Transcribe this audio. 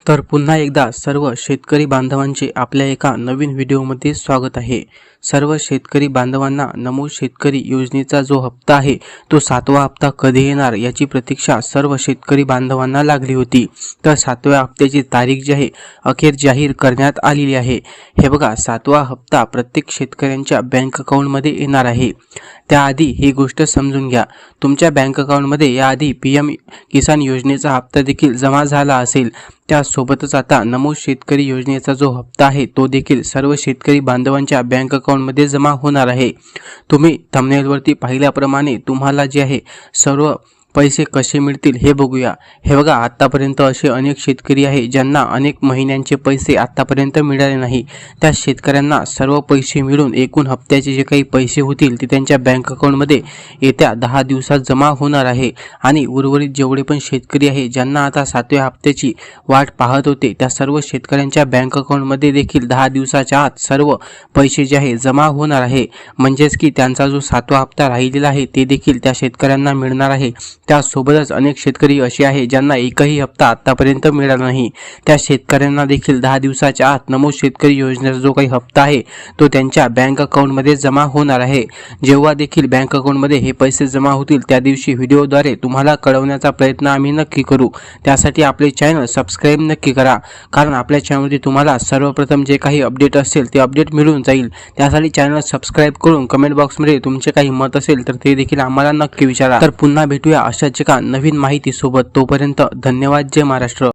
तर पुन्हा एकदा सर्व शेतकरी बांधवांचे आपल्या एका नवीन व्हिडिओमध्ये स्वागत आहे। सर्व शेतकरी बांधवांना नमो शेतकरी योजनेचा जो हप्ता आहे तो 7वा हप्ता कधी येणार याची प्रतीक्षा सर्व शेतकरी बांधवांना लागली होती। तर 7व्या हप्त्याची तारीख जी आहे अखेर जाहीर करण्यात आलेली आहे। हे बघा 7वा हप्ता प्रत्येक शेतकऱ्यांच्या बँक अकाउंटमध्ये येणार आहे। त्याआधी ही गोष्ट समजून घ्या, तुमच्या बँक अकाउंटमध्ये याआधी PM किसान योजनेचा हप्ता देखील जमा झाला असेल। त्यासोबतच आता नमो शेतकरी योजनेचा जो हप्ता आहे तो देखील सर्व शेतकरी बांधवांच्या बँक अकाउंटमध्ये जमा होणार आहे। तुम्ही थंबनेलवरती पाहिल्याप्रमाणे तुम्हाला जे आहे सर्व पैसे कसे मिळतील हे बघूया। हे बघा आतापर्यंत असे अनेक शेतकरी आहे ज्यांना अनेक महिन्यांचे पैसे आतापर्यंत मिळाले नाही। त्या शेतकऱ्यांना सर्व पैसे मिळून एकूण हप्त्याचे जे काही पैसे होतील ते त्यांच्या बँक अकाउंटमध्ये येत्या 10 दिवसात जमा होणार आहे। आणि उर्वरित जेवढे पण शेतकरी आहे ज्यांना आता 7व्या हप्त्याची वाट पाहत होते त्या सर्व शेतकऱ्यांच्या बँक अकाउंटमध्ये देखील 10 दिवसाच्या आत सर्व पैसे जे आहे जमा होणार आहे। म्हणजेच की त्यांचा जो 7वा हप्ता राहिलेला आहे ते देखील त्या शेतकऱ्यांना मिळणार आहे। त्यासोबतच अनेक शेतकरी असे आहे ज्यांना एकही हप्ता आतापर्यंत मिळाला नाही, त्या शेतकऱ्यांना देखील 10 दिवसाच्या आत नमो शेतकरी योजनेचा जो काही हप्ता आहे तो त्यांच्या बँक अकाउंटमध्ये जमा होणार आहे। जेव्हा देखील बँक अकाउंटमध्ये हे पैसे जमा होतील त्या दिवशी व्हिडिओद्वारे तुम्हाला कळवण्याचा प्रयत्न आम्ही नक्की करू। त्यासाठी आपले चॅनल सबस्क्राईब नक्की करा, कारण आपल्या चॅनलमध्ये तुम्हाला सर्वप्रथम जे काही अपडेट असेल ते अपडेट मिळून जाईल। त्यासाठी चॅनल सबस्क्राईब करून कमेंट बॉक्समध्ये तुमचे काही मत असेल तर ते देखील आम्हाला नक्की विचारा। तर पुन्हा भेटूया अशाच एका नवीन माहिती सोबत, तोपर्यंत धन्यवाद। जय महाराष्ट्र।